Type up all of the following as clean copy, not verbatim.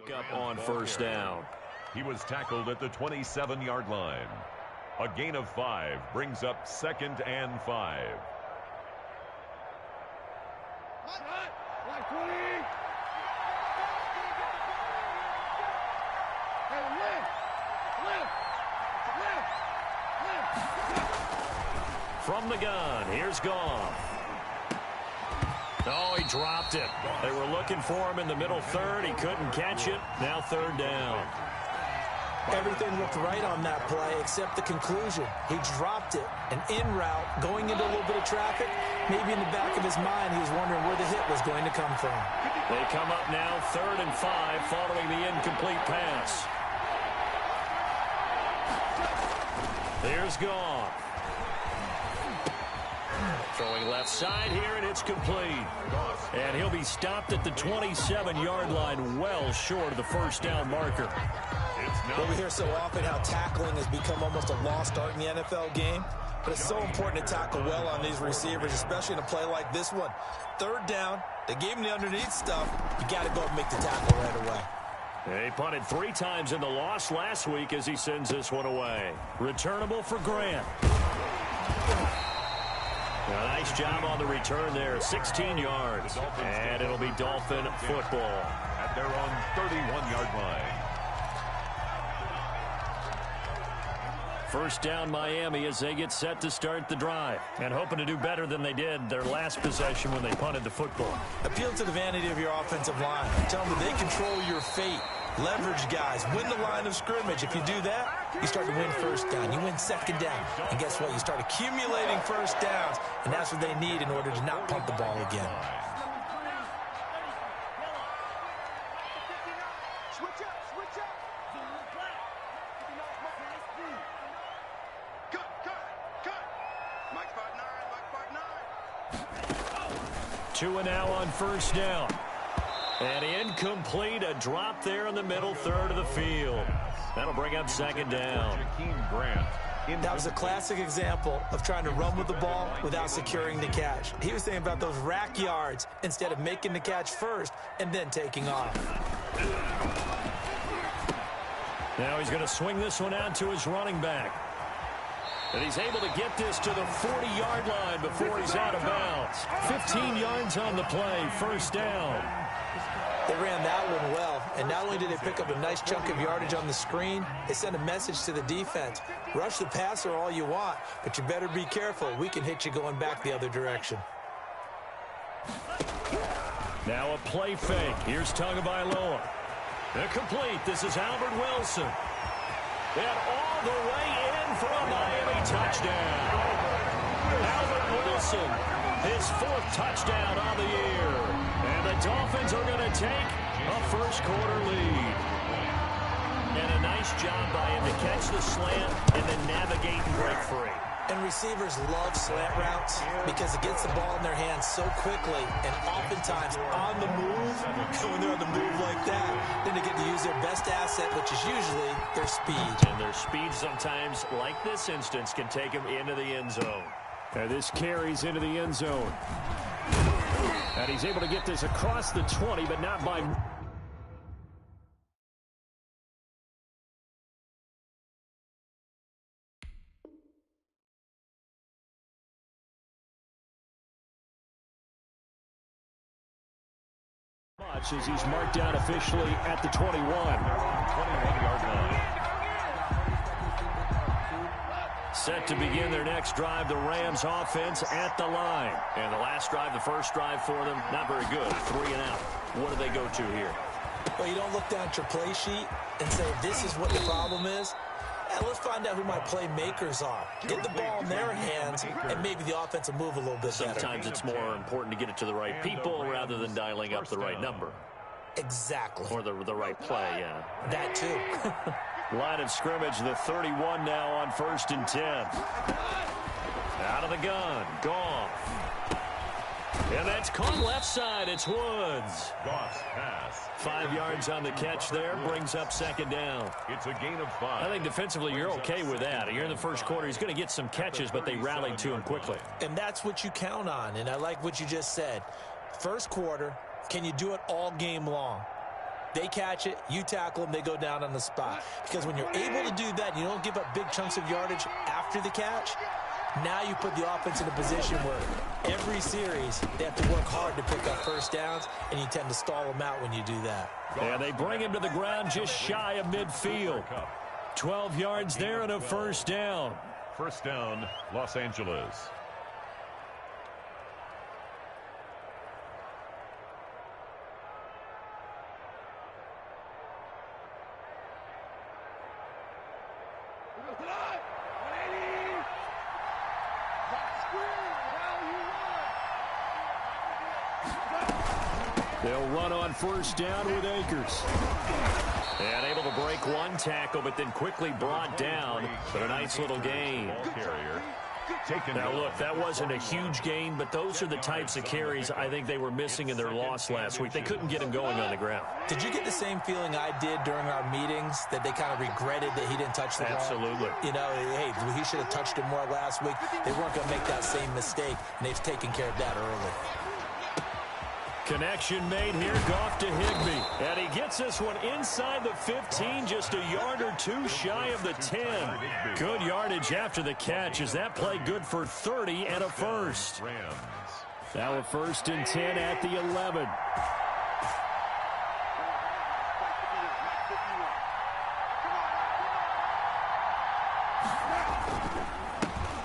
Pickup on first down. He was tackled at the 27-yard line. A gain of 5 brings up 2nd and 5. From the gun, here's Goff. Oh, he dropped it. They were looking for him in the middle third. He couldn't catch it. Now 3rd down. Everything looked right on that play except the conclusion. He dropped it. An in route, going into a little bit of traffic. Maybe in the back of his mind, he was wondering where the hit was going to come from. They come up now 3rd and 5 following the incomplete pass. There's Goff. Throwing left side here, and it's complete. And he'll be stopped at the 27-yard line, well short of the first down marker. Well, we hear so often how tackling has become almost a lost art in the NFL game. But it's so important to tackle well on these receivers, especially in a play like this one. 3rd down, they gave him the underneath stuff. You got to go and make the tackle right away. He punted 3 times in the loss last week as he sends this one away. Returnable for Grant. A nice job on the return there, 16 yards. And it'll be Dolphin football at their own 31-yard line. First down Miami as they get set to start the drive. And hoping to do better than they did their last possession when they punted the football. Appeal to the vanity of your offensive line. Tell them that they control your fate. Leverage guys. Win the line of scrimmage. If you do that, you start to win first down. You win 2nd down. And guess what? You start accumulating first downs. And that's what they need in order to not punt the ball again. Switch up. Mike spot 9. 2 and now on first down. And incomplete, a drop there in the middle third of the field. That'll bring up 2nd down. That was a classic example of trying to run with the ball without securing the catch. He was thinking about those rack yards instead of making the catch first and then taking off. Now he's going to swing this one out to his running back. And he's able to get this to the 40-yard line before he's out of bounds. 15 yards on the play, first down. They ran that one well, and not only did they pick up a nice chunk of yardage on the screen, they sent a message to the defense. Rush the passer all you want, but you better be careful. We can hit you going back the other direction. Now a play fake. Here's Tagovailoa. They're complete. This is Albert Wilson. And all the way in for a Miami touchdown. Albert Wilson, his 4th touchdown on the year. And the Dolphins are going to take a first-quarter lead. And a nice job by him to catch the slant and then navigate and break free. And receivers love slant routes because it gets the ball in their hands so quickly and oftentimes on the move. When they're on the move like that, then they get to use their best asset, which is usually their speed. And their speed sometimes, like this instance, can take them into the end zone. And this carries into the end zone. And he's able to get this across the 20, but not by much as he's marked down officially at the 21. 21-yard line. Set to begin their next drive, the Rams offense at the line. And the last drive, the first drive for them, not very good. 3 and out. What do they go to here? Well, you don't look down at your play sheet and say, this is what the problem is. And let's find out who my playmakers are. Get the ball in their hands, and maybe the offense will move a little bit better. Sometimes it's more important to get it to the right people rather than dialing up the right number. Exactly. Or the right play, yeah. That too. Line of scrimmage, the 31 now on 1st and 10. Out of the gun, Goff. And that's caught left side. It's Woods. Goff's pass. 5 yards on the catch there. Brings up 2nd down. It's a gain of 5. I think defensively you're okay with that. You're in the first quarter. He's going to get some catches, but they rallied to him quickly. And that's what you count on. And I like what you just said. First quarter, can you do it all game long? They catch it, you tackle them, they go down on the spot. Because when you're able to do that, and you don't give up big chunks of yardage after the catch, now you put the offense in a position where every series they have to work hard to pick up first downs, and you tend to stall them out when you do that. And they bring him to the ground just shy of midfield. 12 yards there and a first down. First down, Los Angeles. They'll run on first down with Akers. And able to break one tackle, but then quickly brought down. But a nice little gain. Now, look, that wasn't a huge gain, but those are the types of carries I think they were missing in their loss last week. They couldn't get him going on the ground. Did you get the same feeling I did during our meetings, that they kind of regretted that he didn't touch the ball? Absolutely. You know, hey, he should have touched it more last week. They weren't going to make that same mistake, and they've taken care of that early. Connection made here, Goff to Higbee. And he gets this one inside the 15, just a yard or two shy of the 10. Good yardage after the catch. Is that play good for 30 and a first? Now a first and 10 at the 11.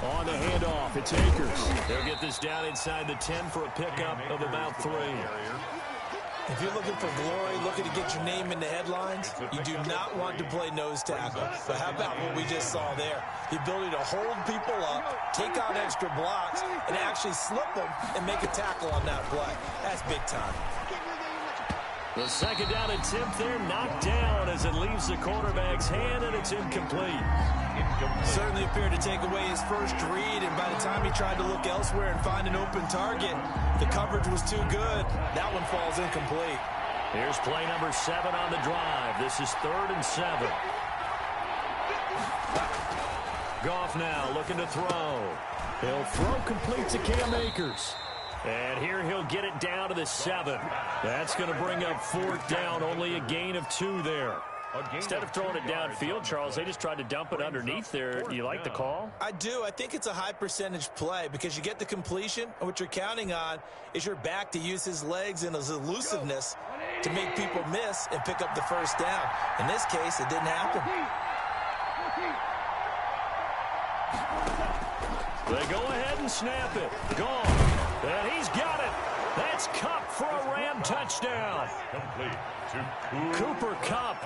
On the handoff, it's Akers. They'll get this down inside the 10 for a pickup of about 3. If you're looking for glory, looking to get your name in the headlines, you do not want to play nose tackle. But how about what we just saw there? The ability to hold people up, take on extra blocks, and actually slip them and make a tackle on that play. That's big time. The second down attempt there knocked down as it leaves the quarterback's hand, and it's incomplete. Certainly appeared to take away his first read, and by the time he tried to look elsewhere and find an open target, the coverage was too good. That one falls incomplete. Here's play number 7 on the drive. This is 3rd and 7. Goff now looking to throw. He'll throw complete to Cam Akers. And here he'll get it down to the 7. That's going to bring up 4th down, only a gain of 2 there. Instead of throwing it downfield, Charles, they just tried to dump it underneath there. Do you like the call? I do. I think it's a high percentage play because you get the completion, and what you're counting on is your back to use his legs and his elusiveness to make people miss and pick up the first down. In this case, it didn't happen. They go ahead and snap it. Gone. And he's got it. That's Kupp for a Ram touchdown. Complete to Cooper Kupp,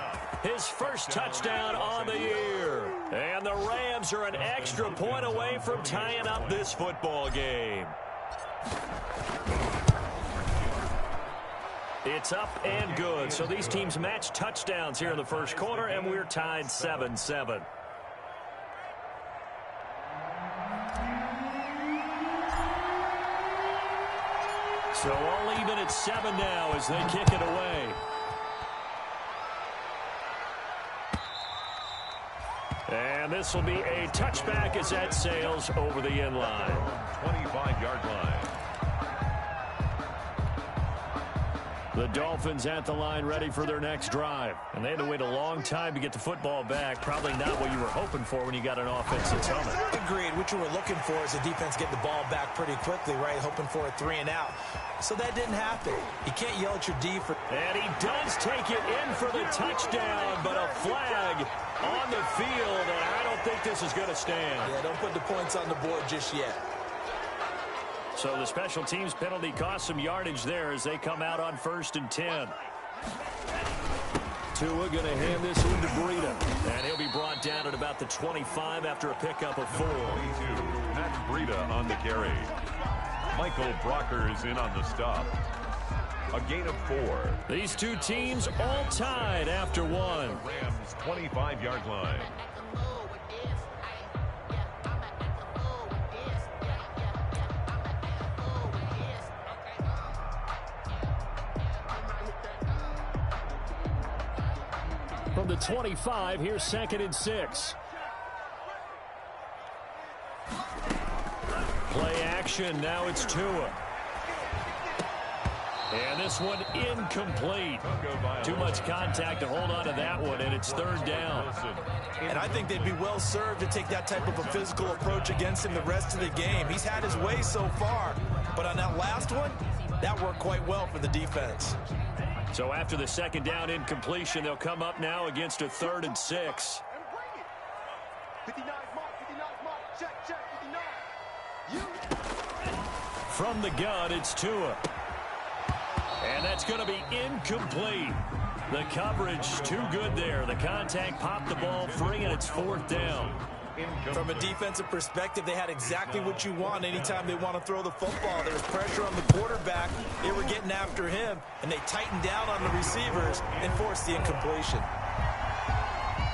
his first touchdown on the year. And the Rams are an extra point away from tying up this football game. It's up and good. So these teams match touchdowns here in the first quarter, and we're tied 7-7. So all even at 7 now as they kick it away. And this will be a touchback as that sails over the end line. 25-yard line. The Dolphins at the line ready for their next drive. And they had to wait a long time to get the football back. Probably not what you were hoping for when you got an offense that's humming. Agreed. What you were looking for is the defense get the ball back pretty quickly, right? Hoping for a 3 and out. So that didn't happen. You can't yell at your D for... And he does take it in for the touchdown, but a flag on the field, and I don't think this is going to stand. Yeah, don't put the points on the board just yet. So the special teams penalty cost some yardage there as they come out on 1st and 10. Tua going to hand this one to Breida. And he'll be brought down at about the 25 after a pickup of 4. 22, Matt Breida on the carry. Michael Brockers in on the stop. A gain of 4. These two teams all tied after 1. Rams 25-yard line. From the 25, here's 2nd and 6. Play action. Now it's Tua. And this one incomplete. Too much contact to hold on to that one, and it's third down. And I think they'd be well served to take that type of a physical approach against him the rest of the game. He's had his way so far, but on that last one, that worked quite well for the defense. So after the second down incompletion, they'll come up now against a 3rd and 6. 59 mark, 59 mark, check, 59. From the gun, it's Tua. And that's going to be incomplete. The coverage too good there. The contact popped the ball free, and it's 4th down. From a defensive perspective, they had exactly what you want anytime they want to throw the football. There was pressure on the quarterback. They were getting after him, and they tightened down on the receivers and forced the incompletion.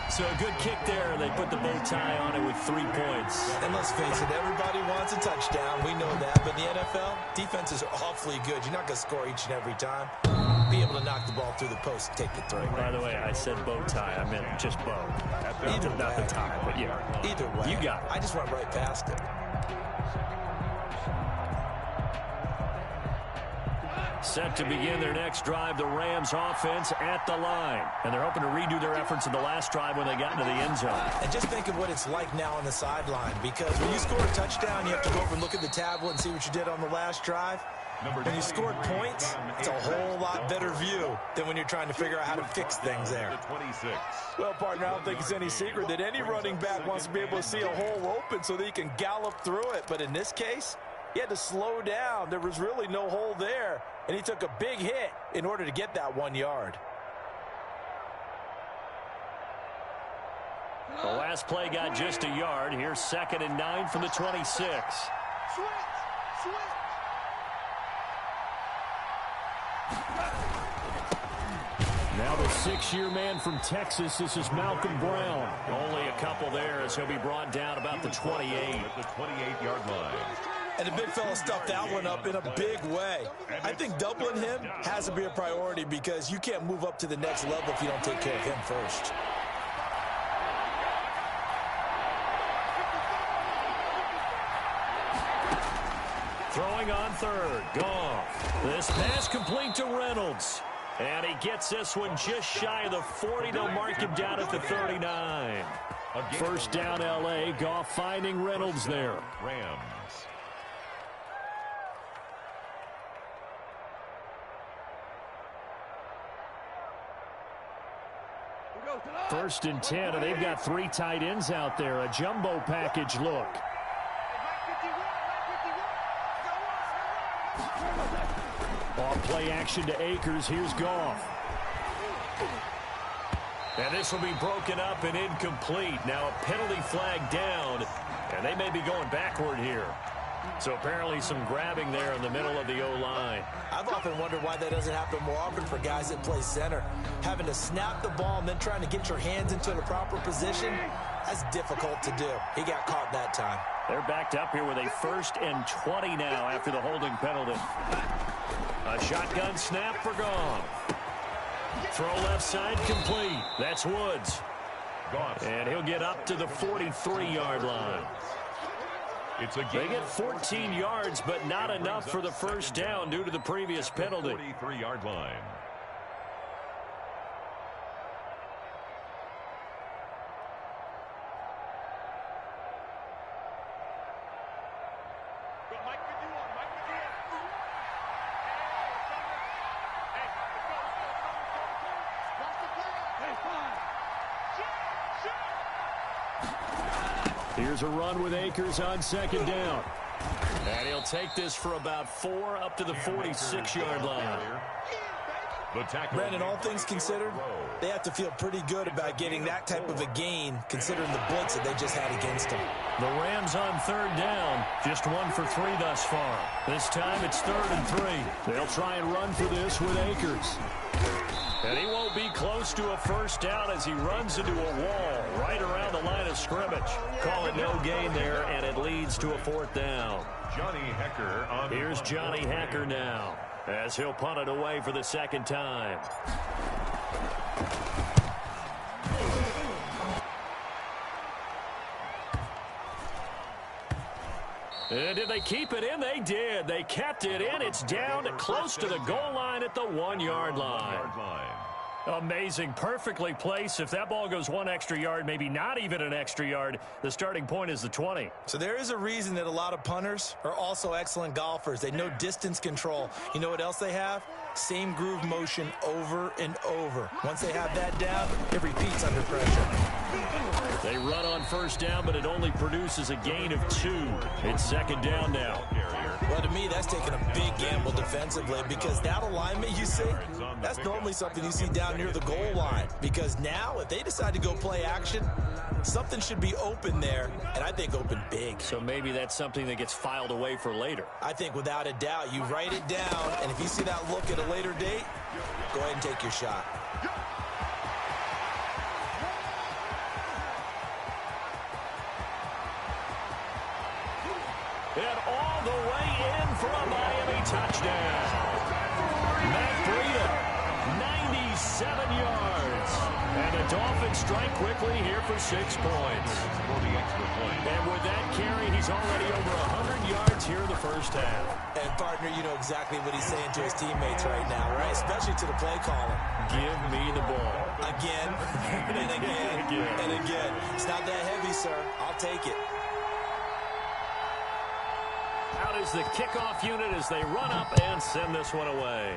So a good kick there. They put the bow tie on it with 3 points. And let's face it, everybody wants a touchdown. We know that. But in the NFL, defenses are awfully good. You're not going to score each and every time. Be able to knock the ball through the post and take the throw. By the way, I said bow tie. I meant just bow. Not the tie, but yeah. Either way. You got it. I just went right past it. Set to begin their next drive, the Rams offense at the line. And they're hoping to redo their efforts in the last drive when they got into the end zone. And just think of what it's like now on the sideline, because when you score a touchdown, you have to go over and look at the tablet and see what you did on the last drive. When you scored points, it's a whole lot better view than when you're trying to figure out how to fix things there. Well, partner, I don't think it's any secret that any running back wants to be able to see a hole open so that he can gallop through it. But in this case, he had to slow down. There was really no hole there, and he took a big hit in order to get that 1 yard. The last play got just a yard. Here's 2nd and 9 from the 26. Switch. Now the 6-year man from Texas, this is Malcolm Brown. Only a couple there as he'll be brought down about the 28. At the 28-yard line. And the big fella stuffed that one up in a big way. I think doubling him has to be a priority because you can't move up to the next level if you don't take care of him first. Throwing on 3rd. Goff. This pass complete to Reynolds. And he gets this one just shy of the 40. They'll mark him down at the 39. First down, L.A. Goff finding Reynolds there. Rams. First and 10, and they've got 3 tight ends out there. A jumbo package look. Off play action to Akers. Here's Goff. And this will be broken up and incomplete. Now a penalty flag down, and they may be going backward here. So apparently some grabbing there in the middle of the O-line. I've often wondered why that doesn't happen more often for guys that play center. Having to snap the ball and then trying to get your hands into the proper position, that's difficult to do. He got caught that time. They're backed up here with a 1st and 20 now after the holding penalty. A shotgun snap for Goff. Throw left side complete. That's Woods. And he'll get up to the 43-yard line. They get 14 yards, but not enough for the first down due to the previous penalty. 43-yard line. Here's a run with Akers on 2nd down. And he'll take this for about 4 up to the 46-yard line. Brandon, all things considered, they have to feel pretty good about getting that type of a gain considering the blitz that they just had against them. The Rams on 3rd down, just 1 for 3 thus far. This time it's 3rd and 3. They'll try and run for this with Akers. And he won't be close to a first down as he runs into a wall right around the line of scrimmage. Call it no gain there, and it leads to a 4th down. Johnny Hecker on. Here's Johnny Hecker now as he'll punt it away for the 2nd time. Did they keep it in? They did. They kept it in. It's down close to the goal line at the 1-yard line. Amazing. Perfectly placed. If that ball goes 1 extra yard, maybe not even an extra yard, the starting point is the 20. So there is a reason that a lot of punters are also excellent golfers. They know distance control. You know what else they have? Same groove motion over and over. Once they have that down, it repeats under pressure. They run on first down, but it only produces a gain of 2. It's second down now. Well, to me, that's taking a big gamble defensively because that alignment you see, that's normally something you see down near the goal line. Because now, if they decide to go play action, something should be open there, and I think open big. So maybe that's something that gets filed away for later. I think without a doubt, you write it down, and if you see that look at a later date, go ahead and take your shot. And all the way in for a Miami touchdown. Matt Breida, 97 yards. And the Dolphins strike quickly here for 6 points. And with that carry, he's already over 100 yards here in the first half. And, partner, you know exactly what he's saying to his teammates right now, right? Especially to the play caller. Give me the ball. Again, and again, and again. It's not that heavy, sir. I'll take it. Out is the kickoff unit as they run up and send this one away.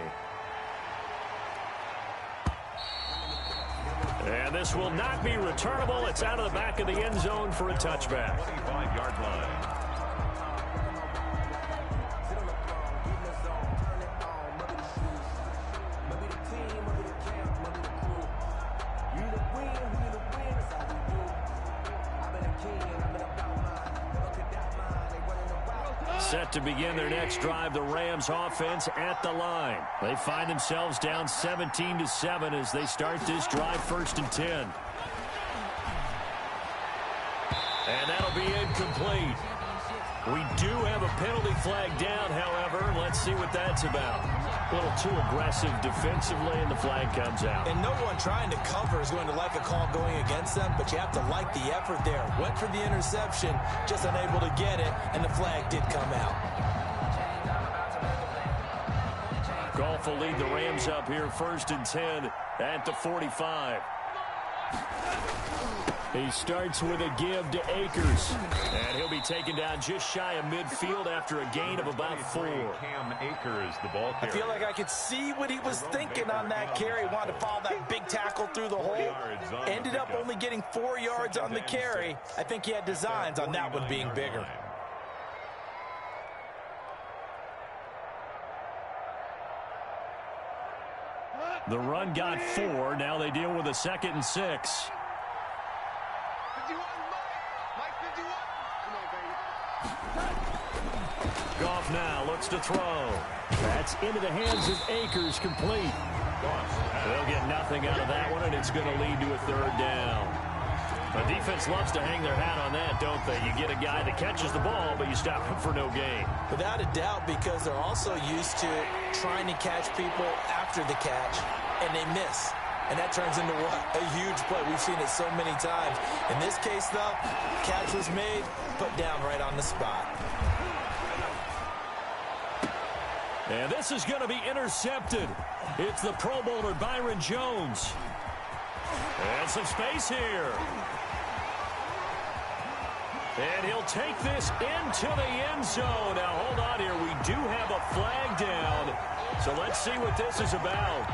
And this will not be returnable. It's out of the back of the end zone for a touchback. 25-yard line. Set to begin their next drive, the Rams offense at the line. They find themselves down 17-7 as they start this drive, 1st and 10. And that'll be incomplete. We do have a penalty flag down, however. Let's see what that's about. A little too aggressive defensively, and the flag comes out. And no one trying to cover is going to like a call going against them, but you have to like the effort there. Went for the interception, just unable to get it, and the flag did come out. Goff will lead the Rams up here, 1st and 10 at the 45. He starts with a give to Akers. And he'll be taken down just shy of midfield after a gain of about 4. Cam Akers, the ball carrier. I feel like I could see what he was thinking on that carry. Wanted to follow that big tackle through the hole. Ended up only getting 4 yards on the carry. I think he had designs on that one being bigger. The run got 4. Now they deal with a 2nd and 6. Goff now looks to throw. That's into the hands of Akers, complete. They'll get nothing out of that one, and it's going to lead to a 3rd down. The defense loves to hang their hat on that, don't they? You get a guy that catches the ball, but you stop him for no gain. Without a doubt, because they're also used to trying to catch people after the catch, and they miss. And that turns into what? A huge play. We've seen it so many times. In this case, though, catch was made, put down right on the spot. And this is going to be intercepted. It's the Pro Bowler Byron Jones. And some space here. And he'll take this into the end zone. Now, hold on here. We do have a flag down. So let's see what this is about.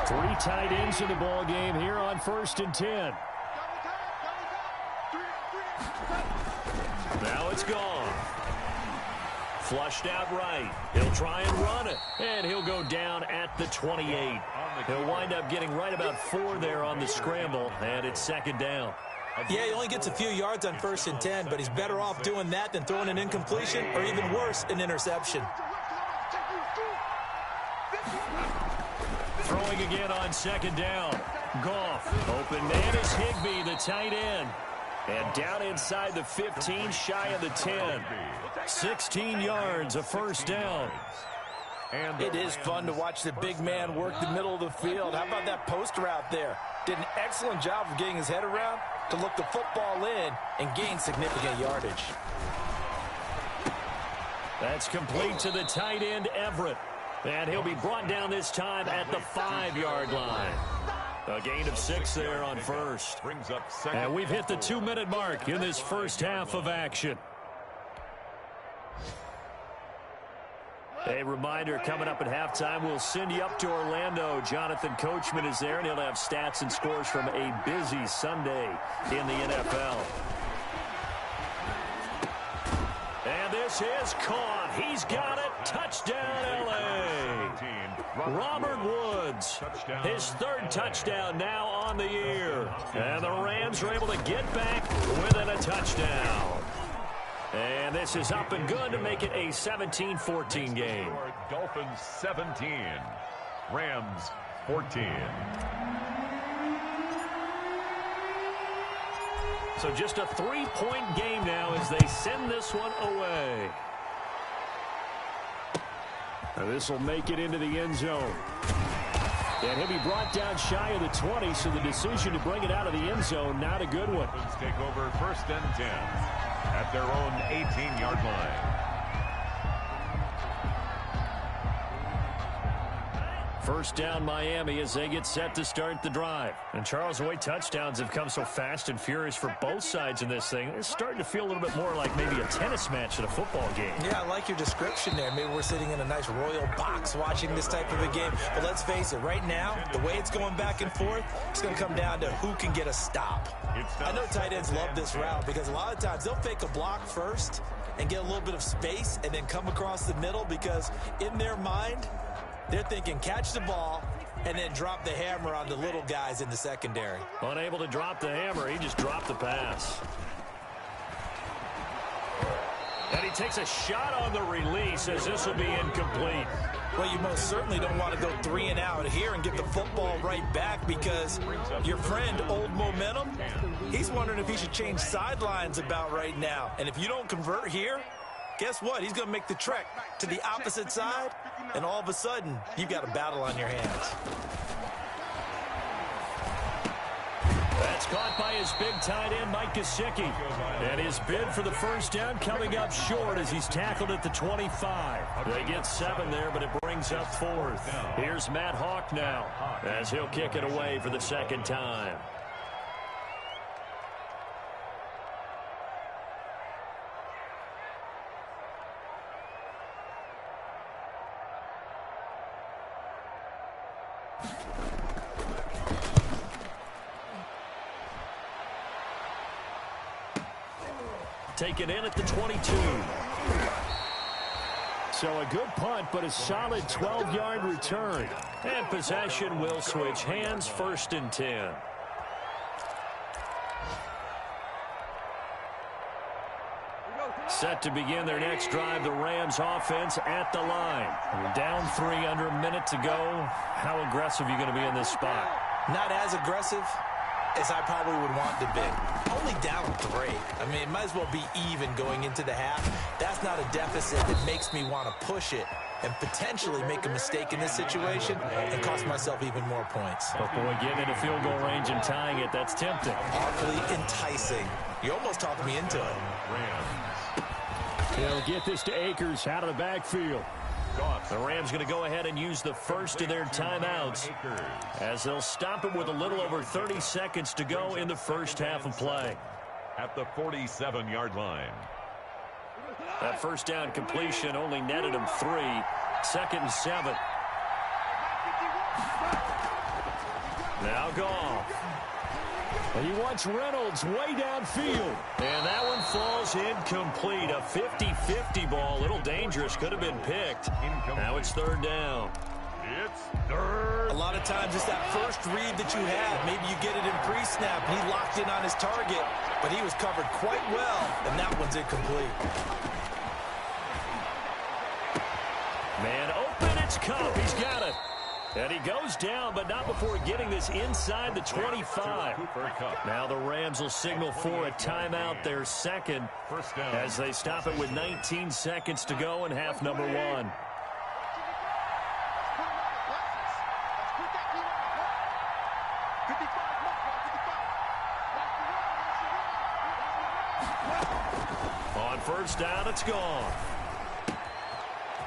Three tight ends in the ball game here on 1st and 10. Now it's gone. Flushed out right. He'll try and run it. And he'll go down at the 28. He'll wind up getting right about 4 there on the scramble. And it's 2nd down. Yeah, he only gets a few yards on 1st and 10, but he's better off doing that than throwing an incompletion or even worse, an interception. Throwing again on 2nd down. Goff. Open man is Higbee, the tight end. And down inside the 15, shy of the 10. 16 yards, a 1st down. And It is fun to watch the big man work the middle of the field. How about that post route there? Did an excellent job of getting his head around to look the football in and gain significant yardage. That's complete to the tight end, Everett. And he'll be brought down this time at the 5-yard line. A gain of 6 there on first. Brings up second. And we've hit the 2-minute mark in this first half of action. A reminder, coming up at halftime, we'll send you up to Orlando. Jonathan Coachman is there, and he'll have stats and scores from a busy Sunday in the NFL. And this is caught. He's got it. Touchdown, L.A. Robert Woods, his 3rd touchdown now on the year. And the Rams are able to get back within a touchdown. And this is up and good to make it a 17-14 game. Dolphins 17, Rams 14. So just a 3-point game now as they send this one away. Now this will make it into the end zone. And he'll be brought down shy of the 20, so the decision to bring it out of the end zone, not a good one. Dolphins take over 1st and 10 at their own 18-yard line. First down, Miami, as they get set to start the drive. And Charles, the way touchdowns have come so fast and furious for both sides in this thing, it's starting to feel a little bit more like maybe a tennis match at a football game. Yeah, I like your description there. Maybe we're sitting in a nice royal box watching this type of a game. But let's face it, right now, the way it's going back and forth, it's going to come down to who can get a stop. I know tight ends love this route because a lot of times they'll fake a block first and get a little bit of space and then come across the middle because in their mind, they're thinking catch the ball and then drop the hammer on the little guys in the secondary. Unable to drop the hammer, he just dropped the pass. And he takes a shot on the release as this will be incomplete. Well, you most certainly don't want to go 3 and out here and get the football right back because your friend, Old Momentum, he's wondering if he should change sidelines about right now. And if you don't convert here, guess what? He's going to make the trek to the opposite side, and all of a sudden, you've got a battle on your hands. That's caught by his big tight end, Mike Gesicki. And his bid for the first down coming up short as he's tackled at the 25. They get 7 there, but it brings up 4th. Here's Matt Hawk now as he'll kick it away for the 2nd time. Taken in at the 22. So a good punt, but a solid 12-yard return. And possession will switch hands, 1st and 10. Set to begin their next drive, the Rams offense at the line. You're down 3 under a minute to go. How aggressive are you going to be in this spot? Not as aggressive as I probably would want to be. Only down 3. I mean, it might as well be even going into the half. That's not a deficit that makes me want to push it and potentially make a mistake in this situation and cost myself even more points. But boy, getting into field goal range and tying it, that's tempting. Awfully enticing. You almost talked me into it. They'll get this to Akers out of the backfield. The Rams going to go ahead and use the first of their timeouts as they'll stop it with a little over 30 seconds to go in the first half of play. At the 47-yard line. That first down completion only netted him 3. 2nd and 7. Now Goff. And he wants Reynolds way downfield. And that one falls incomplete. A 50-50 ball. A little dangerous. Could have been picked. Now it's 3rd down. It's 3rd. A lot of times it's that first read that you have. Maybe you get it in pre-snap. And he locked in on his target. But he was covered quite well. And that one's incomplete. Man open. It's Cup. He's got it. And he goes down, but not before getting this inside the 25. Now the Rams will signal for a timeout, their 2nd, as they stop it with 19 seconds to go in half number 1. On first down, it's gone.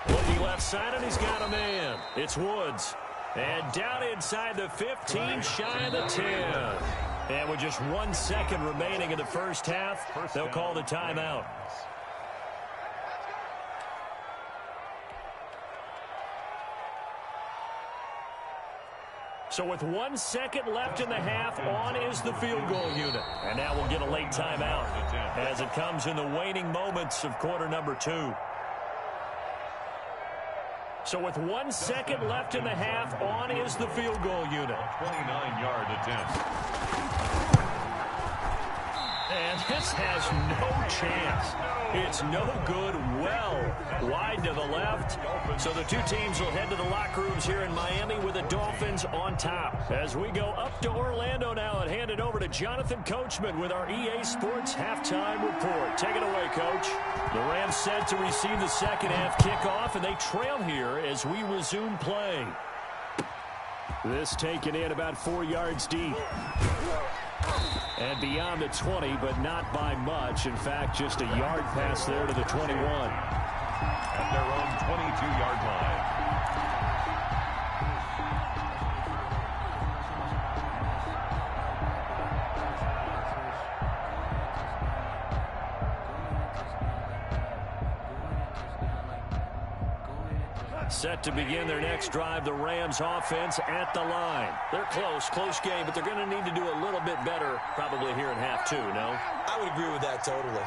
Looking left side, and he's got a man. It's Woods. And down inside the 15, shy of the 10. And with just 1 second remaining in the first half, they'll call the timeout. So with 1 second left in the half, on is the field goal unit. And now we'll get a late timeout as it comes in the waning moments of quarter number 2. So with 1 second left in the half, on is the field goal unit. 29-yard attempt. And this has no chance. It's no good, well wide to the left. So the two teams will head to the locker rooms here in Miami with the Dolphins on top. As we go up to Orlando now and hand it over to Jonathan Coachman with our EA Sports halftime report. Take it away, Coach. The Rams set to receive the second half kickoff, and they trail here as we resume play. This taken in about 4 yards deep. And beyond the 20, but not by much. In fact, just a yard pass there to the 21. At their own 22-yard line. Set to begin their next drive, the Rams offense at the line. They're close game, but they're going to need to do a little bit better probably here in half 2, no? I would agree with that totally.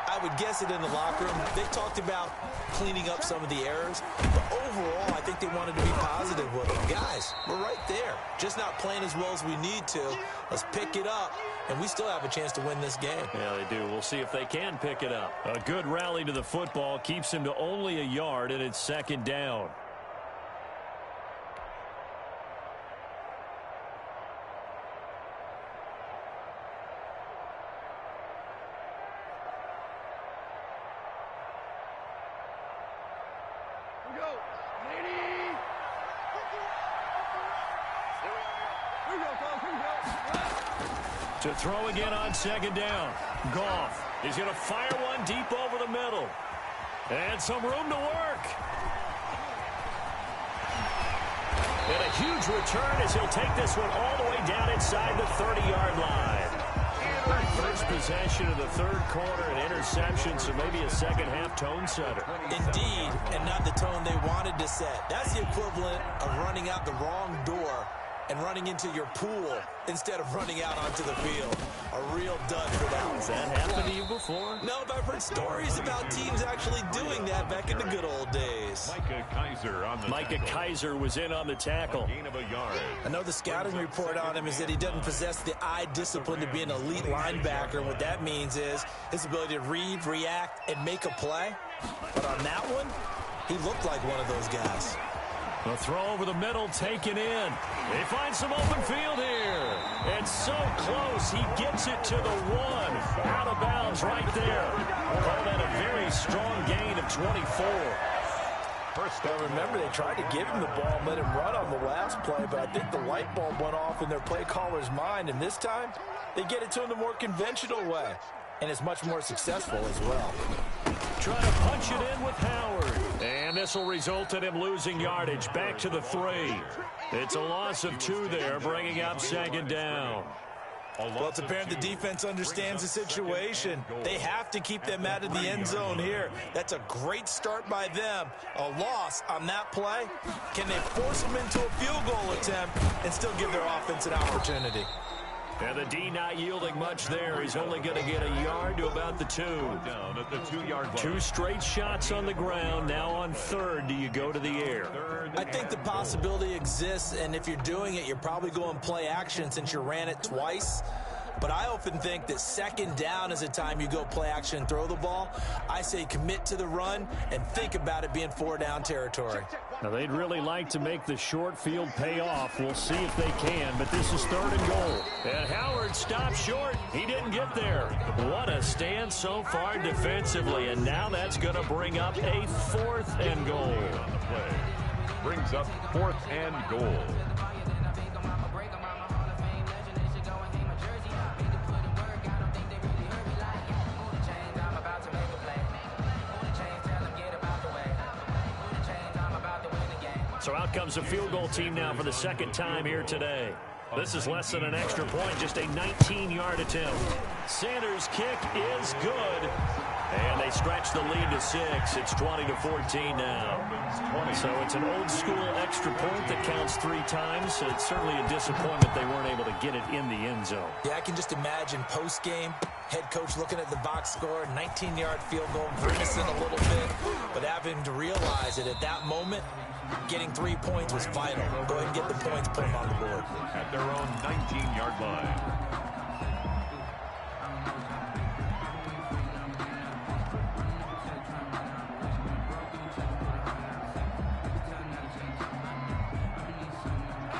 I would guess it in the locker room. They talked about cleaning up some of the errors, but overall, I think they wanted to be positive with them. Guys, we're right there. Just not playing as well as we need to. Let's pick it up, and we still have a chance to win this game. Yeah, they do. We'll see if they can pick it up. A good rally to the football keeps him to only a yard, and it's second down. To throw again on second down. Goff. He's going to fire one deep over the middle. And some room to work. And a huge return as he'll take this one all the way down inside the 30-yard line. First possession of the third quarter, an interception, so maybe a second-half tone setter. Indeed, and not the tone they wanted to set. That's the equivalent of running out the wrong door and running into your pool instead of running out onto the field. A real dud for that. Has that happened to you before? No, but I've heard stories about teams actually doing that back in the good old days. Micah Kaiser was in on the tackle. Gain of a yard. I know the scouting report on him is that he doesn't possess the eye discipline to be an elite linebacker. What that means is his ability to read, react, and make a play. But on that one, he looked like one of those guys. The throw over the middle taken in. They find some open field here. And so close, he gets it to the 1. Out of bounds right there. Call that a very strong gain of 24. First down, remember, they tried to give him the ball and let him run on the last play, but I think the light bulb went off in their play caller's mind, and this time, they get it to him the more conventional way, and it's much more successful as well. Trying to punch it in with Howard. And this will result in him losing yardage. Back to the 3. It's a loss of 2 there, bringing up second down. Well, it's apparent the defense understands the situation. They have to keep them out of the end zone here. That's a great start by them. A loss on that play. Can they force them into a field goal attempt and still give their offense an opportunity? And the D not yielding much there. He's only going to get a yard to about the 2. Down at the 2-yard line. 2 straight shots on the ground. Now on third, do you go to the air? I think the possibility exists, and if you're doing it, you're probably going play action since you ran it twice. But I often think that second down is a time you go play action and throw the ball. I say commit to the run and think about it being 4-down territory. Now, they'd really like to make the short field pay off. We'll see if they can, but this is 3rd and goal. And Howard stopped short. He didn't get there. What a stand so far defensively, and now that's going to bring up a 4th and goal. On the play. Brings up 4th and goal. So out comes a field goal team now for the second time here today. This is less than an extra point, just a 19-yard attempt. Sanders' kick is good. And they stretch the lead to 6. It's 20-14 now. So it's an old-school extra point that counts 3 times. So it's certainly a disappointment they weren't able to get it in the end zone. Yeah, I can just imagine post-game, head coach looking at the box score, 19-yard field goal, grimacing a little bit, but having to realize that at that moment, getting 3 points was vital. Go ahead and get the points, put them on the board. At their own 19-yard line.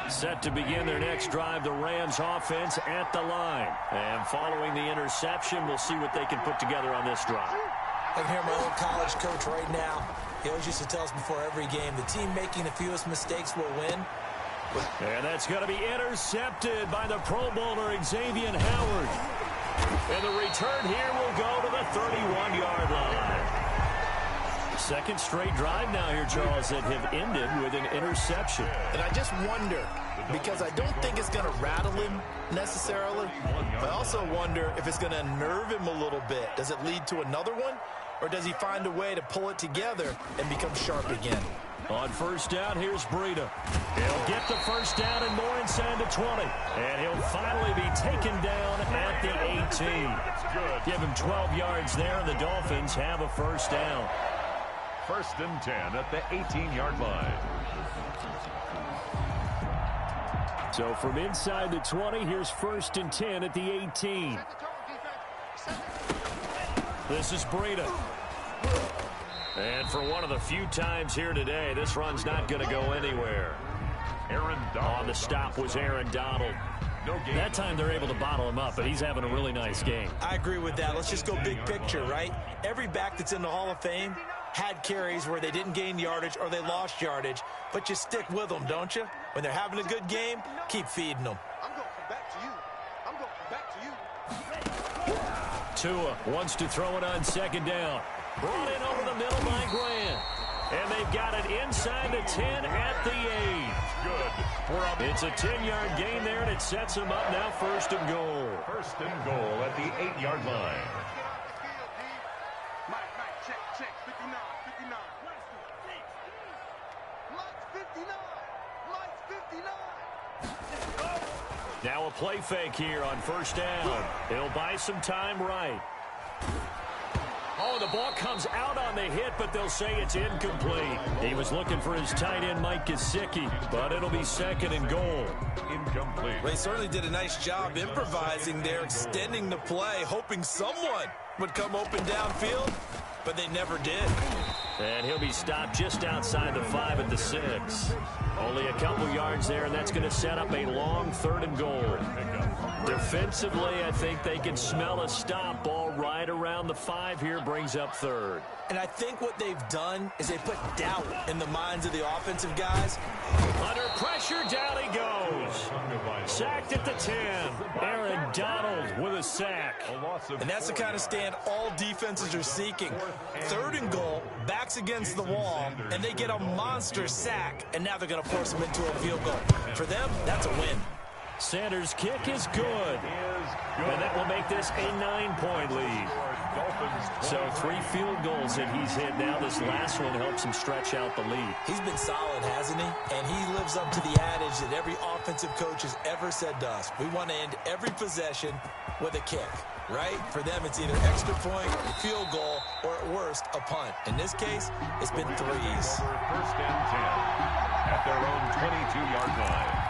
Set to begin their next drive, the Rams offense at the line. And following the interception, we'll see what they can put together on this drive. I can hear my old college coach right now. He always used to tell us before every game, the team making the fewest mistakes will win. And that's going to be intercepted by the Pro Bowler, Xavier Howard. And the return here will go to the 31-yard line. Second straight drive now here, Charles, that have ended with an interception. And I just wonder, because I don't think it's going to rattle him necessarily, but I also wonder if it's going to unnerve him a little bit. Does it lead to another one, or does he find a way to pull it together and become sharp again? On first down, here's Breida. He'll get the first down and more inside the 20. And he'll finally be taken down at the 18. Give him 12 yards there, and the Dolphins have a first down. First and 10 at the 18-yard line. So from inside the 20, here's first and 10 at the 18. This is Breida. And for one of the few times here today, this run's not going to go anywhere. Aaron Donald. On the stop was Aaron Donald. That time they're able to bottle him up, but he's having a really nice game. I agree with that. Let's just go big picture, right? Every back that's in the Hall of Fame had carries where they didn't gain yardage or they lost yardage, but you stick with them, don't you? When they're having a good game, keep feeding them. I'm going back to you. I'm going back to you. Tua wants to throw it on second down. Brought in over the middle by Grant. And they've got it inside the 10 at the 8. Good. It's a 10-yard gain there, and it sets them up now first and goal. First and goal at the 8-yard line. Mike, check. 59. Mike's 59. Now a play fake here on first down. He'll buy some time right. Oh, the ball comes out on the hit, but they'll say it's incomplete. He was looking for his tight end, Mike Gesicki, but it'll be second and goal. Incomplete. Well, he certainly did a nice job improvising there, extending the play, hoping someone would come open downfield, but they never did. And he'll be stopped just outside the 5 at the 6. Only a couple yards there, and that's going to set up a long third and goal. Defensively, I think they can smell a stop ball right around the 5 here, brings up third. And I think what they've done is they put doubt in the minds of the offensive guys. Under pressure, down he goes. Sacked at the 10. Aaron Donald with a sack. And that's the kind of stand all defenses are seeking. Third and goal, backs against the wall, and they get a monster sack, and now they're going to force them into a field goal. For them, that's a win. Sanders' kick is good. And that will make this a 9-point lead. So 3 field goals that he's hit now. This last one helps him stretch out the lead. He's been solid, hasn't he? And he lives up to the adage that every offensive coach has ever said to us. We want to end every possession with a kick, right? For them, it's either extra point, field goal, or at worst, a punt. In this case, it's been threes. First and 10 at their own 22-yard line.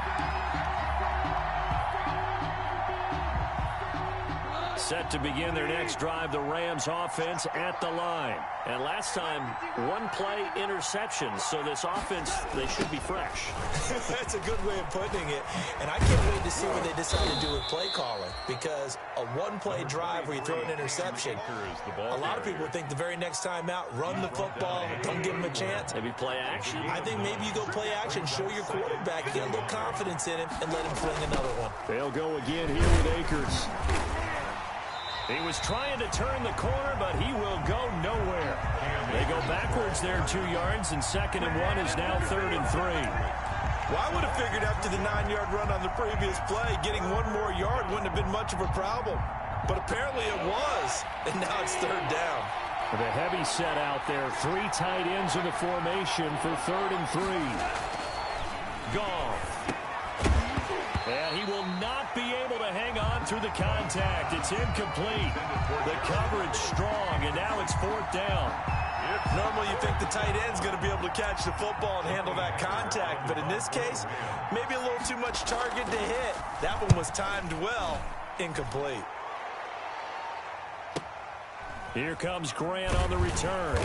Set to begin their next drive, the Rams offense at the line. And last time, 1-play interception. So this offense, they should be fresh. That's a good way of putting it. And I can't wait to see what they decide to do with play calling. Because a 1-play drive where you throw an interception, a lot of people think the very next time out, run the football, don't give them a chance. Maybe play action. I think maybe you go play action, show your quarterback, get a little confidence in him, and let him fling another one. They'll go again here with Akers. He was trying to turn the corner, but he will go nowhere. They go backwards there 2 yards, and 2nd and 1 is now 3rd and 3. Well, I would have figured after the 9-yard run on the previous play, getting 1 more yard wouldn't have been much of a problem. But apparently it was, and now it's 3rd down. The heavy set out there. 3 tight ends in the formation for 3rd and 3. Goff. And he will not be able to hang on through the contact. It's incomplete. The coverage strong, and now it's 4th down. Normally you think the tight end's going to be able to catch the football and handle that contact, but in this case, maybe a little too much target to hit. That one was timed well. Incomplete. Here comes Grant on the return.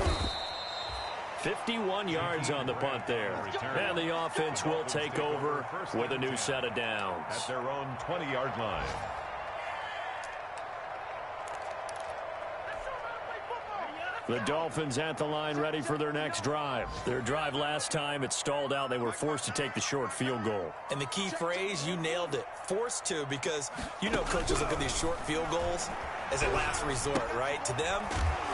51 yards on the punt there. And the offense will take over with a new set of downs. At their own 20-yard line. The Dolphins at the line ready for their next drive. Their drive last time, it stalled out. They were forced to take the short field goal. And the key phrase, you nailed it. Forced to, because you know coaches look at these short field goals as a last resort, right? To them.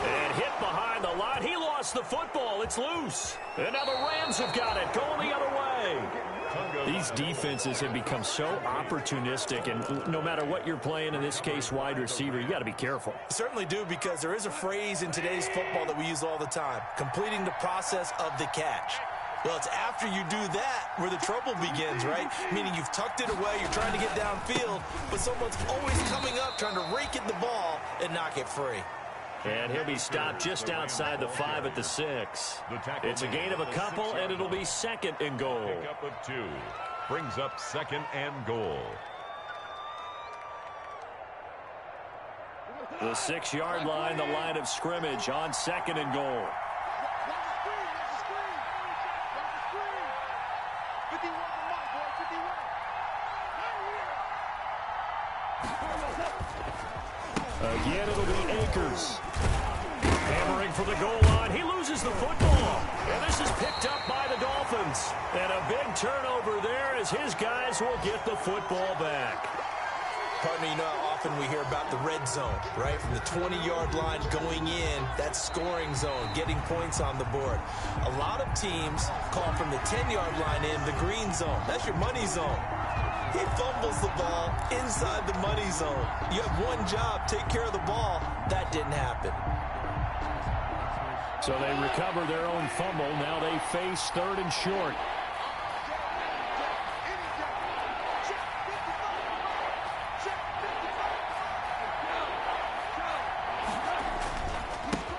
And hit behind the line. He lost the football. It's loose. And now the Rams have got it. Going the other way. These defenses have become so opportunistic, and no matter what you're playing, in this case wide receiver, you got to be careful. Certainly do, because there is a phrase in today's football that we use all the time, completing the process of the catch. Well, it's after you do that where the trouble begins, right? Meaning you've tucked it away, you're trying to get downfield, but someone's always coming up trying to rake at the ball and knock it free. And he'll be stopped just outside the 5 at the 6. It's a gain of a couple, and it'll be 2nd and goal. Pickup of 2 brings up 2nd and goal. The 6-yard line, the line of scrimmage on 2nd and goal. Again, it'll be Akers. Hammering for the goal line. He loses the football. And this is picked up by the Dolphins. And a big turnover there as his guys will get the football back. Partner, you know how often we hear about the red zone, right? From the 20-yard line going in, that's scoring zone, getting points on the board. A lot of teams call from the 10-yard line in the green zone. That's your money zone. He fumbles the ball inside the money zone. You have one job, take care of the ball. That didn't happen. So they recover their own fumble. Now they face 3rd and short.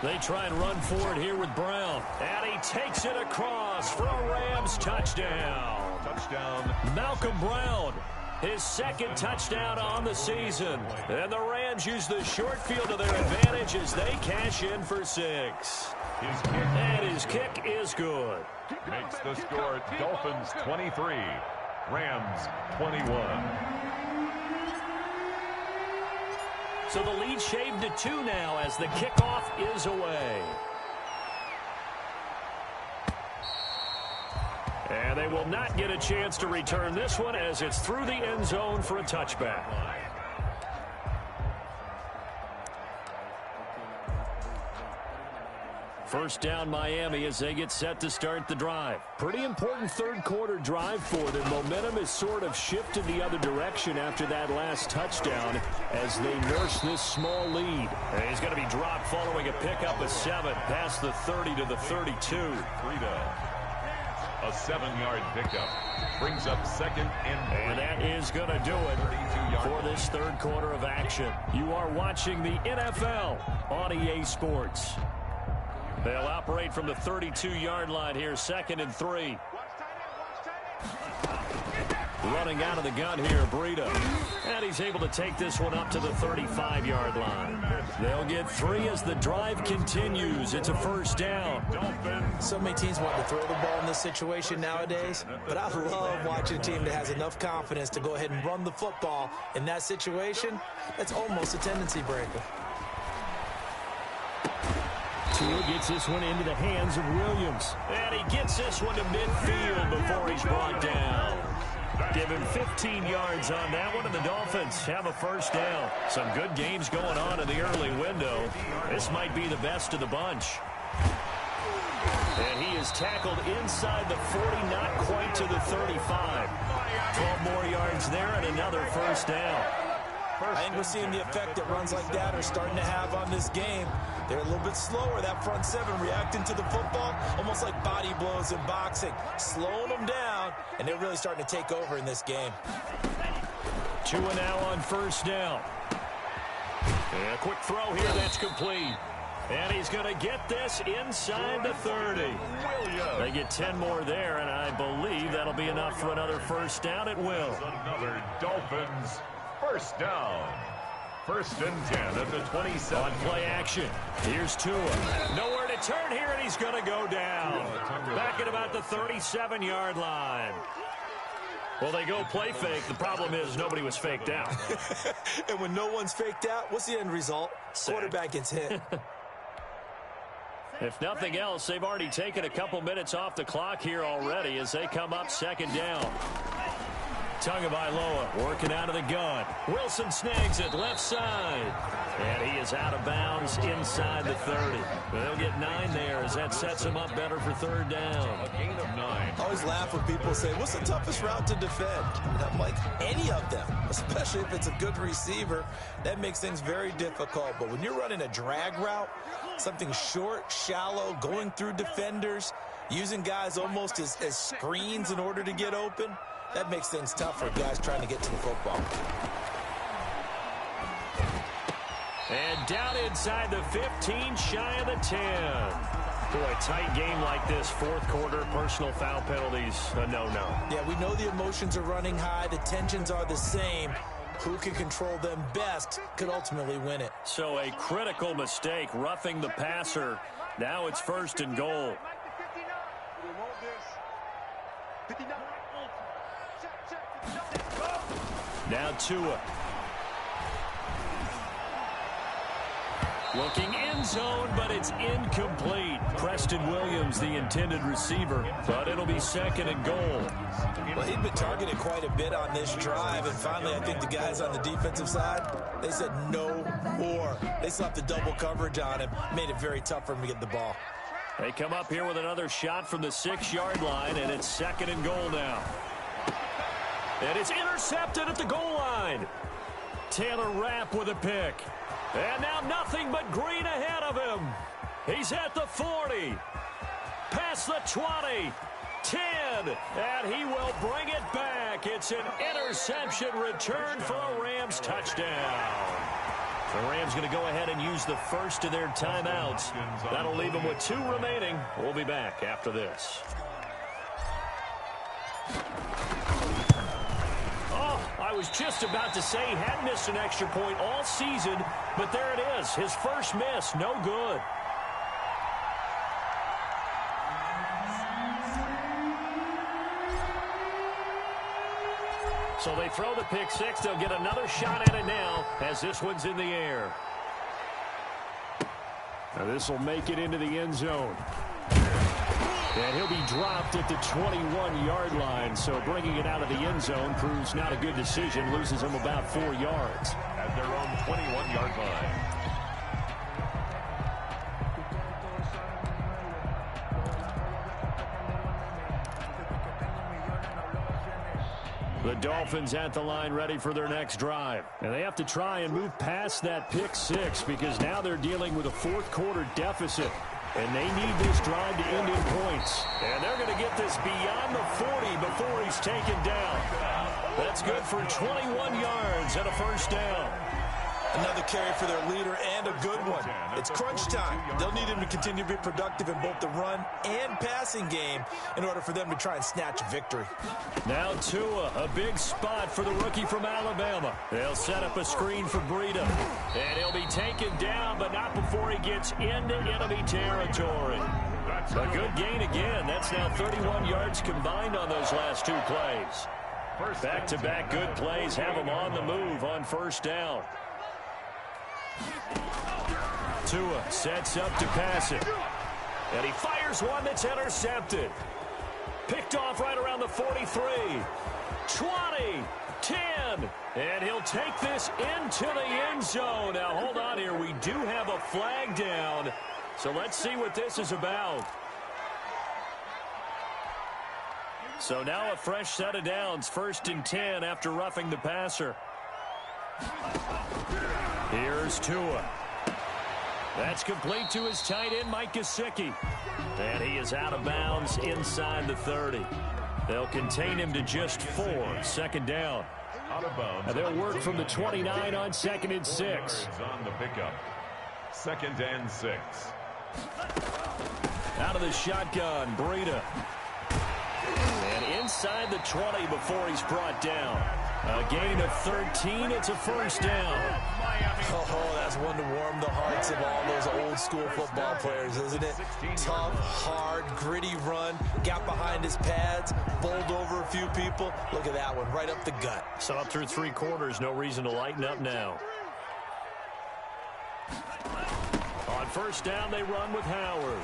They try and run forward here with Brown. And he takes it across for a Rams touchdown. Touchdown. Malcolm Brown, his 2nd touchdown on the season. And the Rams use the short field to their advantage as they cash in for 6. And his kick is good. Makes the score Dolphins 23, Rams 21. So the lead shaved to 2 now as the kickoff is away. And they will not get a chance to return this one as it's through the end zone for a touchback. First down Miami as they get set to start the drive. Pretty important 3rd quarter drive for them. Momentum has sort of shifted the other direction after that last touchdown as they nurse this small lead. And he's going to be dropped following a pickup of 7 past the 30 to the 32. A 7-yard pickup brings up 2nd and 3. And that is going to do it for this 3rd quarter of action. You are watching the NFL on EA Sports. They'll operate from the 32-yard line here, 2nd and 3. Running out of the gun here, Breida. And he's able to take this one up to the 35-yard line. They'll get 3 as the drive continues. It's a 1st down. So many teams want to throw the ball in this situation nowadays, but I love watching a team that has enough confidence to go ahead and run the football. In that situation, that's almost a tendency breaker. Tua gets this one into the hands of Williams. And he gets this one to midfield before he's brought down. Give him 15 yards on that one, and the Dolphins have a 1st down. Some good games going on in the early window. This might be the best of the bunch. And he is tackled inside the 40, not quite to the 35. 12 more yards there and another first down. I think we're seeing the effect that runs like that are starting to have on this game. They're a little bit slower, that front seven, reacting to the football, almost like body blows in boxing, slowing them down, and they're really starting to take over in this game. Tua now on first down. And a quick throw here, that's complete. And he's going to get this inside the 30. They get 10 more there, and I believe that'll be enough for another first down. It will. Another Dolphins first down. First and 10 at the 27. On play action. Here's Tua. Nowhere to turn here, and he's going to go down. Back at about the 37-yard line. Well, they go play fake. The problem is nobody was faked out. And when no one's faked out, what's the end result? Quarterback gets hit. If nothing else, they've already taken a couple minutes off the clock here already as they come up second down. Tagovailoa working out of the gun. Wilson snags it left side. And he is out of bounds inside the 30. They'll get 9 there as that sets him up better for third down. A gain of 9. I always laugh when people say, what's the toughest route to defend? And I'm like, any of them, especially if it's a good receiver. That makes things very difficult. But when you're running a drag route, something short, shallow, going through defenders, using guys almost as screens in order to get open, that makes things tough for guys trying to get to the football. And down inside the 15, shy of the 10. Boy, a tight game like this, fourth quarter, personal foul penalties, a no-no. Yeah, we know the emotions are running high. The tensions are the same. Who can control them best could ultimately win it. So a critical mistake, roughing the passer. Now it's first and goal. Now Tua. Looking end zone, but it's incomplete. Preston Williams, the intended receiver, but it'll be second and goal. Well, he'd been targeted quite a bit on this drive, and finally I think the guys on the defensive side, they said no more. They slapped the double coverage on him, made it very tough for him to get the ball. They come up here with another shot from the 6-yard line, and it's second and goal now. And it's intercepted at the goal line. Taylor Rapp with a pick. And now nothing but green ahead of him. He's at the 40. Past the 20. 10. And he will bring it back. It's an interception return for a Rams touchdown. The Rams going to go ahead and use the first of their timeouts. That'll leave them with 2 remaining. We'll be back after this. I was just about to say he hadn't missed an extra point all season, but there it is. His first miss, no good. So they throw the pick six. They'll get another shot at it now as this one's in the air. Now this will make it into the end zone. And he'll be dropped at the 21-yard line, so bringing it out of the end zone proves not a good decision, loses him about 4 yards. At their own 21-yard line. The Dolphins at the line ready for their next drive. And they have to try and move past that pick six because now they're dealing with a fourth quarter deficit. And they need this drive to end in points. And they're going to get this beyond the 40 before he's taken down. That's good for 21 yards and a first down. Another carry for their leader and a good one. It's crunch time. They'll need him to continue to be productive in both the run and passing game in order for them to try and snatch victory. Now Tua, a big spot for the rookie from Alabama. They'll set up a screen for Breida. And he'll be taken down, but not before he gets into enemy territory. A good gain again. That's now 31 yards combined on those last 2 plays. Back-to-back good plays have him on the move on first down. Tua sets up to pass it. And he fires one that's intercepted. Picked off right around the 43. 20. 10. And he'll take this into the end zone. Now, hold on here. We do have a flag down. So let's see what this is about. So now a fresh set of downs, 1st and 10 after roughing the passer. Here's Tua. That's complete to his tight end, Mike Gesicki. And he is out of bounds inside the 30. They'll contain him to just 4, 2nd down. Out of bounds. And they'll work from the 29 on 2nd and 6. On the pickup. 2nd and 6. Out of the shotgun, Breida. And inside the 20 before he's brought down. A gain of 13. It's a 1st down. Oh, that's one to warm the hearts of all those old-school football players, isn't it? Tough, hard, gritty run. Got behind his pads, bowled over a few people. Look at that one, right up the gut. So up through 3 quarters, no reason to lighten up now. On 1st down, they run with Howard.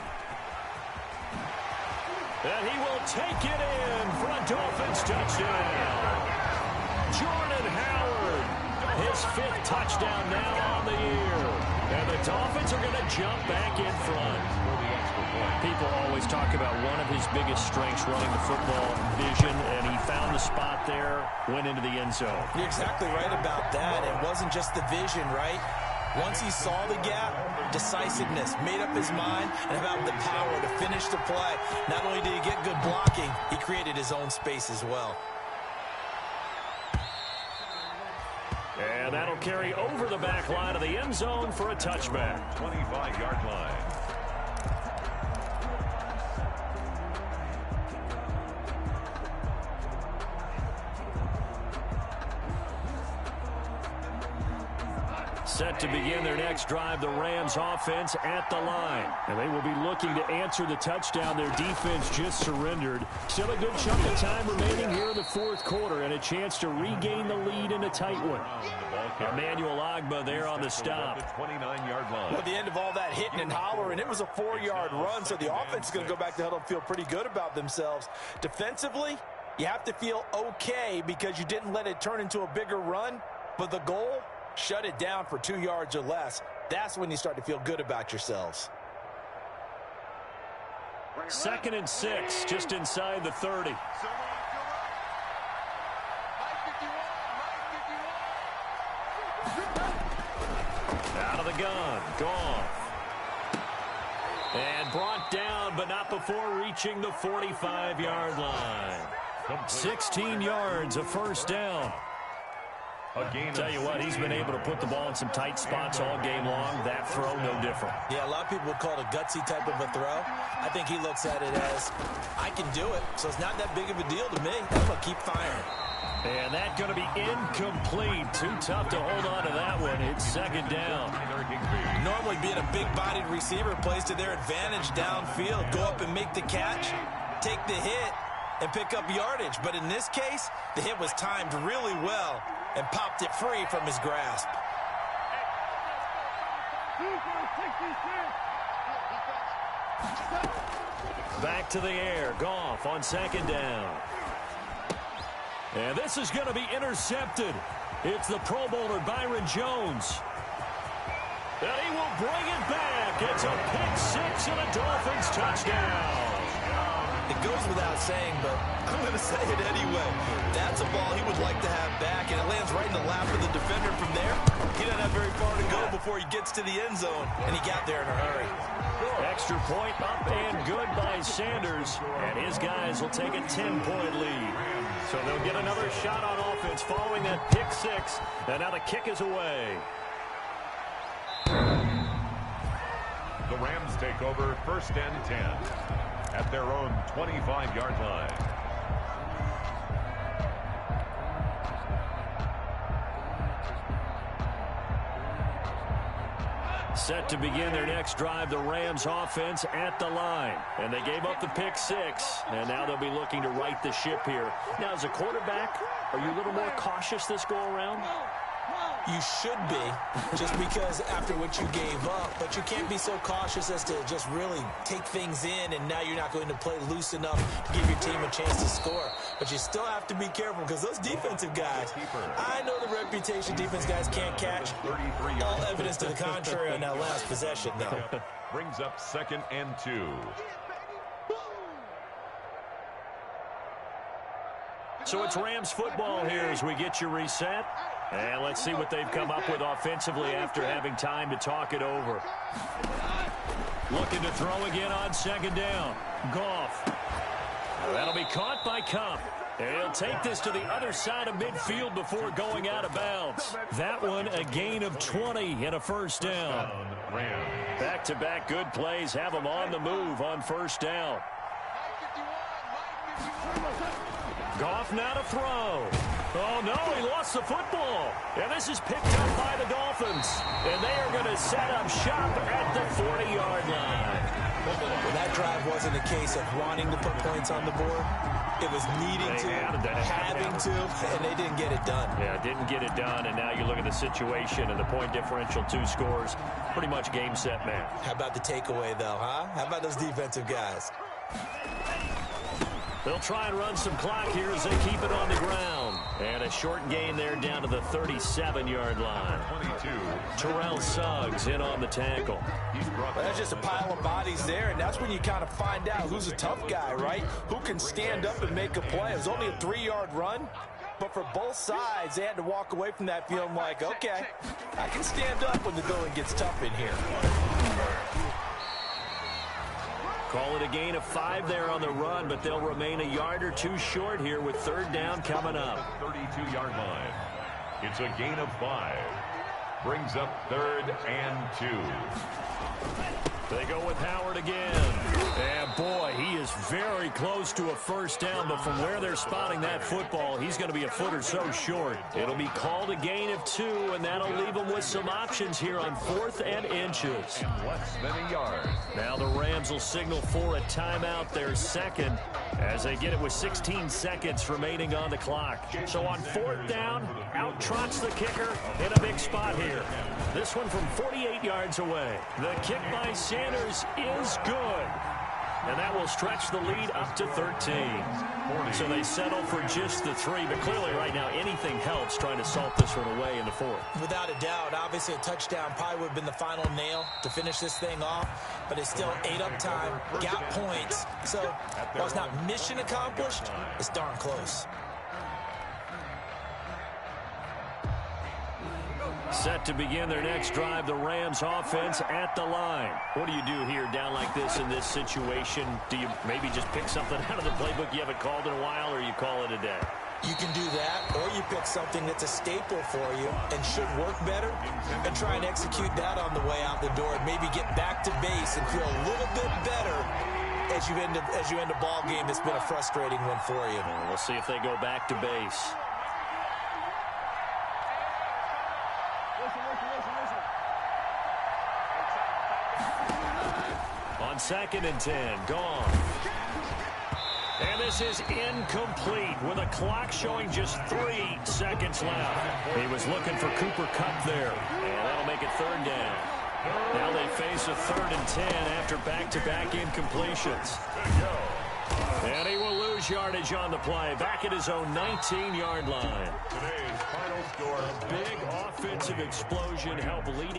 And he will take it in for a Dolphins touchdown. Jordan Howard, his 5th touchdown now on the year. And the Dolphins are going to jump back in front. People always talk about one of his biggest strengths running the football, vision, and he found the spot there, went into the end zone. You're exactly right about that. It wasn't just the vision, right? Once he saw the gap, decisiveness, made up his mind, and about the power to finish the play. Not only did he get good blocking, he created his own space as well. And that'll carry over the back line of the end zone for a touchback. 25-yard line. Set to begin their next drive, the Rams offense at the line. And they will be looking to answer the touchdown their defense just surrendered. Still a good chunk of time remaining here in the 4th quarter and a chance to regain the lead in a tight one. Emmanuel Ogbah there on the stop. 29-yard line. Well, at the end of all that hitting and hollering, it was a 4-yard run, so the offense is going to go back to huddle and feel pretty good about themselves. Defensively, you have to feel okay because you didn't let it turn into a bigger run, but the goal, shut it down for 2 yards or less. That's when you start to feel good about yourselves. 2nd and 6, just inside the 30. Out of the gun, Goff. And brought down, but not before reaching the 45-yard line. 16 yards, a 1st down. Tell you what, he's been able to put the ball in some tight spots all game long. That throw, no different. Yeah, a lot of people would call it a gutsy type of a throw. I think he looks at it as, I can do it, so it's not that big of a deal to me. I'm going to keep firing. And that's going to be incomplete. Too tough to hold on to that one. It's 2nd down. Normally being a big-bodied receiver plays to their advantage downfield. Go up and make the catch, take the hit, and pick up yardage. But in this case, the hit was timed really well and popped it free from his grasp. Back to the air. Goff on 2nd down. And this is going to be intercepted. It's the Pro Bowler Byron Jones. And he will bring it back. It's a pick 6 and a Dolphins touchdown. It goes without saying, but I'm going to say it anyway. That's a ball he would like to have back, and it lands right in the lap of the defender from there. He doesn't have very far to go before he gets to the end zone, and he got there in a hurry. Extra point up and good by Sanders, and his guys will take a 10-point lead. So they'll get another shot on offense following that pick 6, and now the kick is away. The Rams take over 1st and 10 at their own 25-yard line. Set to begin their next drive, the Rams offense at the line. And they gave up the pick 6, and now they'll be looking to right the ship here. Now, as a quarterback, are you a little more cautious this go-around? You should be, just because after what you gave up. But you can't be so cautious as to just really take things in, and now you're not going to play loose enough to give your team a chance to score. But you still have to be careful, because those defensive guys, I know the reputation defense guys can't catch. All evidence to the contrary on that last possession, though. Brings up 2nd and 2. So it's Rams football here as we get you reset. And let's see what they've come up with offensively after having time to talk it over. Looking to throw again on 2nd down. Goff. That'll be caught by Cup. And he'll take this to the other side of midfield before going out of bounds. That one a gain of 20 and a 1st down. Back-to-back good plays have them on the move on 1st down. Goff now to throw. Oh, no, he lost the football. And this is picked up by the Dolphins. And they are going to set up shop at the 40-yard line. Well, that drive wasn't a case of wanting to put points on the board. It was needing to, having to, and they didn't get it done. Yeah, didn't get it done, and now you look at the situation and the point differential, 2 scores, pretty much game, set, match. How about the takeaway, though, huh? How about those defensive guys? They'll try and run some clock here as they keep it on the ground. And a short gain there down to the 37-yard line. 22. Terrell Suggs in on the tackle. Well, that's just a pile of bodies there, and that's when you kind of find out who's a tough guy, right? Who can stand up and make a play. It was only a 3-yard run, but for both sides, they had to walk away from that feeling like, okay, I can stand up when the going gets tough in here. Call it a gain of 5 there on the run, but they'll remain a yard or 2 short here with 3rd down coming up. 32-yard line. It's a gain of 5. Brings up 3rd and 2. They go with Howard again. And boy, he is very close to a 1st down, but from where they're spotting that football, he's going to be a foot or so short. It'll be called a gain of 2, and that'll leave them with some options here on 4th and inches. And less than a yard. Now the Rams will signal for a timeout, their 2nd, as they get it with 16 seconds remaining on the clock. So on 4th down, out trots the kicker in a big spot here. This one from 48 yards away. The kick by Sanders is good. And that will stretch the lead up to 13. So they settle for just the 3. But clearly right now anything helps trying to salt this one away in the 4th. Without a doubt, obviously a touchdown probably would have been the final nail to finish this thing off. But it's still 8 up time, got points. So while it's not mission accomplished, it's darn close. Set to begin their next drive, the Rams offense at the line. What do you do here down like this in this situation? Do you maybe just pick something out of the playbook you haven't called in a while, or you call it a day? You can do that, or you pick something that's a staple for you and should work better and try and execute that on the way out the door and maybe get back to base and feel a little bit better as you end a ball game that's been a frustrating one for you. We'll see if they go back to base. On 2nd and 10, gone. And this is incomplete with a clock showing just 3 seconds left. He was looking for Cooper Kupp there, and that'll make it 3rd down. Now they face a 3rd and 10 after back-to-back incompletions. And he will lose yardage on the play, back at his own 19-yard line. Today's final score. A big offensive explosion helped lead.